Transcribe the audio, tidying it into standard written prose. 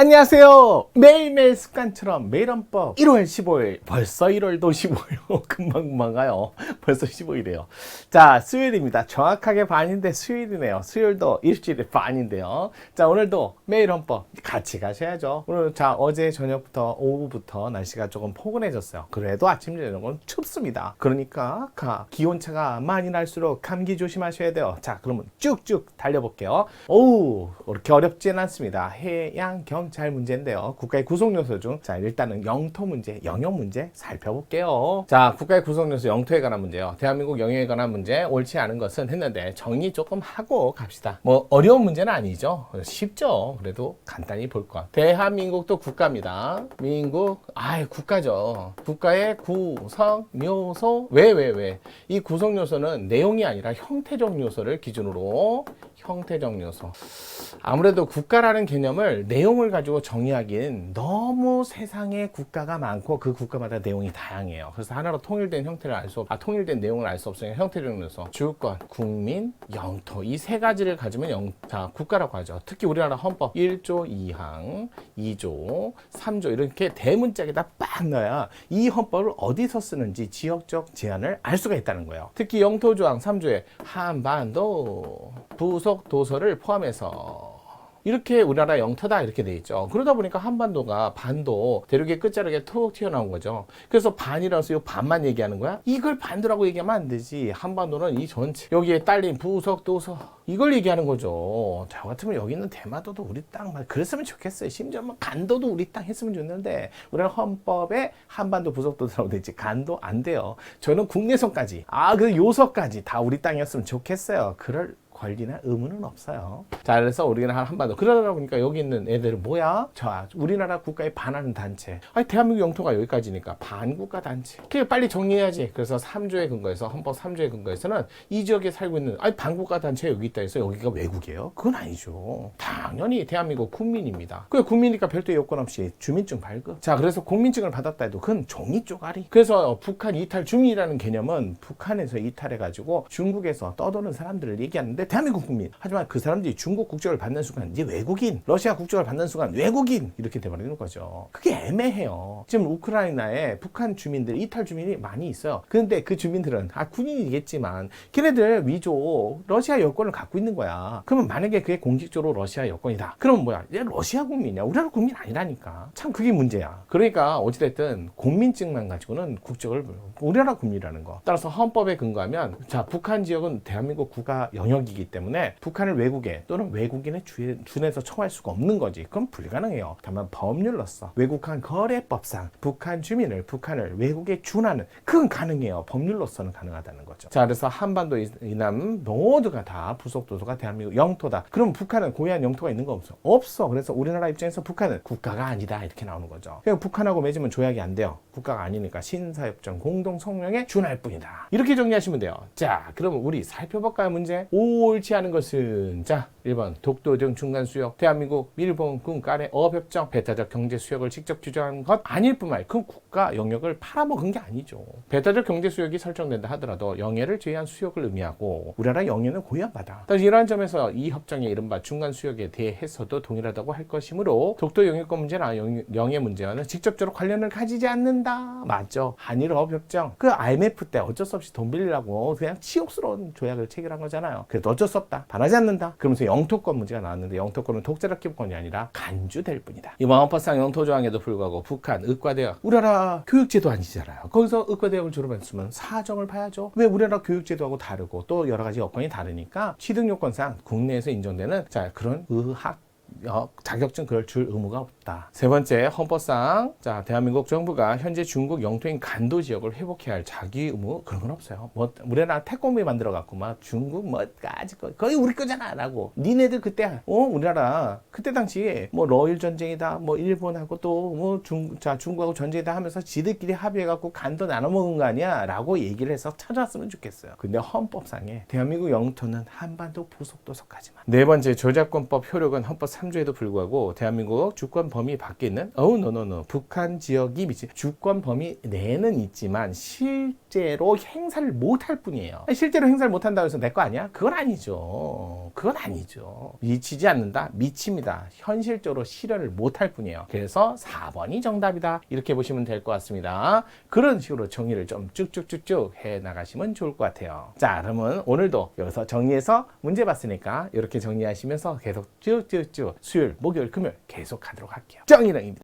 안녕하세요. 매일매일 습관처럼 매일헌법 1월 15일 벌써 1월도 15일 금방 가요. 벌써 15일이에요. 자, 수요일입니다. 정확하게 반인데 수요일이네요. 수요일도 일주일에 반인데요. 자, 오늘도 매일헌법 같이 가셔야죠. 오늘 자, 어제 저녁부터 오후부터 날씨가 조금 포근해졌어요. 그래도 아침 저녁은 춥습니다. 그러니까 기온차가 많이 날수록 감기 조심하셔야 돼요. 자, 그러면 쭉쭉 달려볼게요. 오우, 그렇게 어렵지는 않습니다. 해양 경찰 문제인데요. 국가의 구성 요소 중, 자, 일단은 영토 문제, 영역 문제 살펴볼게요. 자, 국가의 구성 요소 영토에 관한 문제요. 대한민국 영역에 관한 문제 옳지 않은 것은 했는데 정리 조금 하고 갑시다. 뭐 어려운 문제는 아니죠. 쉽죠. 그래도 간단히 볼 것. 대한민국도 국가입니다. 민국, 국가죠. 국가의 구성 요소, 왜? 이 구성 요소는 내용이 아니라 형태적 요소를 기준으로, 형태적 요소. 아무래도 국가라는 개념을 내용을 가지고 정의하기엔 너무 세상에 국가가 많고 그 국가마다 내용이 다양해요. 그래서 하나로 통일된 형태를 통일된 내용을 알 수 없으니까 형태적 요소, 주권, 국민, 영토 이 세 가지를 가지면 국가라고 하죠. 특히 우리나라 헌법 1조 2항, 2조, 3조 이렇게 대문짝에다 빡 넣어야 이 헌법을 어디서 쓰는지 지역적 제한을 알 수가 있다는 거예요. 특히 영토조항 3조에 한반도 부속 도서를 포함해서 이렇게 우리나라 영토다 이렇게 돼 있죠. 그러다 보니까 한반도가 반도 대륙의 끝자락에 툭 튀어나온 거죠. 그래서 반이라서 이 반만 얘기하는 거야? 이걸 반도라고 얘기하면 안 되지. 한반도는 이 전체 여기에 딸린 부속 도서 이걸 얘기하는 거죠. 저 같으면 여기 있는 대마도도 우리 땅만 그랬으면 좋겠어요. 심지어 뭐 간도도 우리 땅 했으면 좋는데 우리나라 헌법에 한반도 부속 도서라고 돼 있지. 간도 안 돼요. 저는 국내선까지 그 요서까지 다 우리 땅이었으면 좋겠어요. 그럴 권리나 의무는 없어요. 자, 그래서 우리나라 한반도 그러다 보니까 여기 있는 애들은 뭐야? 자, 우리나라 국가에 반하는 단체. 대한민국 영토가 여기까지니까 반국가 단체. 그게 빨리 정리해야지. 그래서 3조에 근거해서 헌법 3조에 근거해서는 이 지역에 살고 있는 반국가 단체 여기 있다 해서 여기가 외국이에요? 그건 아니죠. 당연히 대한민국 국민입니다. 그 국민이니까 별도의 요건 없이 주민증 발급. 자, 그래서 국민증을 받았다 해도 그건 종이 쪼가리. 그래서 북한 이탈 주민이라는 개념은 북한에서 이탈해가지고 중국에서 떠도는 사람들을 얘기하는데 대한민국 국민. 하지만 그 사람들이 중국 국적을 받는 순간 이제 외국인, 러시아 국적을 받는 순간 외국인 이렇게 돼버리는 거죠. 그게 애매해요. 지금 우크라이나에 북한 주민들, 이탈 주민이 많이 있어요. 그런데 그 주민들은 군인이겠지만 걔네들 위조 러시아 여권을 갖고 있는 거야. 그러면 만약에 그게 공식적으로 러시아 여권이다. 그러면 뭐야? 얘 러시아 국민이야. 우리나라 국민 아니라니까. 참 그게 문제야. 그러니까 어찌됐든 국민증만 가지고는 국적을 우리나라 국민이라는 거. 따라서 헌법에 근거하면 자, 북한 지역은 대한민국 국가 영역이 기 때문에 북한을 외국에 또는 외국인에 준해서 청할 수가 없는 거지. 그건 불가능해요. 다만 법률로서 외국한 거래법상 북한 주민을 북한을 외국에 준하는 그건 가능해요. 법률로서는 가능하다는 거죠. 자, 그래서 한반도 이남 모두가 다 부속 도서가 대한민국 영토다. 그럼 북한은 고유한 영토가 있는 거 없어. 그래서 우리나라 입장에서 북한은 국가가 아니다 이렇게 나오는 거죠. 그냥 북한하고 맺으면 조약이 안 돼요. 국가가 아니니까 신사협정 공동 성명에 준할 뿐이다. 이렇게 정리하시면 돼요. 자, 그러면 우리 살펴볼까요? 문제 옳지 않은 것은 자 1번 독도 등 중간 수역 대한민국 일본군 간의 어협정 배타적 경제 수역을 직접 규정한 것 아닐 뿐만 아니라 그 국가 영역을 팔아먹은 게 아니죠. 배타적 경제 수역이 설정된다 하더라도 영해를 제외한 수역을 의미하고 우리나라 영해는 고유한 바다. 따라서 이러한 점에서 이 협정의 이른바 중간 수역에 대해서도 동일하다고 할 것이므로 독도 영해권 문제나 영해 문제와는 직접적으로 관련을 가지지 않는다. 맞죠. 한일 어협정 그 IMF 때 어쩔 수 없이 돈 빌리려고 그냥 치욕스러운 조약을 체결한 거잖아요. 그래도 어쩔 수 없다. 반하지 않는다. 그러면서 영토권 문제가 나왔는데 영토권은 독재적 기본권이 아니라 간주될 뿐이다. 이번 헌법상 영토조항에도 불구하고 북한 의과대학 우리나라 교육제도 아니잖아요. 거기서 의과대학을 졸업했으면 사정을 봐야죠. 왜 우리나라 교육제도하고 다르고 또 여러 가지 여건이 다르니까 취득요건상 국내에서 인정되는 그런 의학 자격증 그걸 줄 의무가 없다. 세 번째 헌법상 대한민국 정부가 현재 중국 영토인 간도 지역을 회복해야 할 자기 의무 그런 건 없어요. 우리나라 태권비 만들어 갖고 막 중국 뭐까지 거의 우리 거잖아 라고 니네들 그때 우리나라 그때 당시에 러일 전쟁이다 일본하고 또 중국하고 전쟁이다 하면서 지들끼리 합의해 갖고 간도 나눠 먹은 거 아니야 라고 얘기를 해서 찾아왔으면 좋겠어요. 근데 헌법상에 대한민국 영토는 한반도 부속 도서까지만. 네 번째 저작권법 효력은 헌법 3조 주에도 불구하고 대한민국 주권 범위 밖에 있는 노노노 북한 지역이 미친 주권 범위 내는 있지만 실제로 행사를 못할 뿐이에요. 실제로 행사를 못한다고 해서 내 거 아니야? 그건 아니죠. 그건 아니죠. 미치지 않는다? 미칩니다. 현실적으로 실현을 못할 뿐이에요. 그래서 4번이 정답이다. 이렇게 보시면 될 것 같습니다. 그런 식으로 정리를 좀 쭉쭉쭉쭉 해 나가시면 좋을 것 같아요. 자, 그러면 오늘도 여기서 정리해서 문제 봤으니까 이렇게 정리하시면서 계속 쭉쭉쭉 수요일, 목요일, 금요일 계속 가도록 할게요. 정의랑입니다.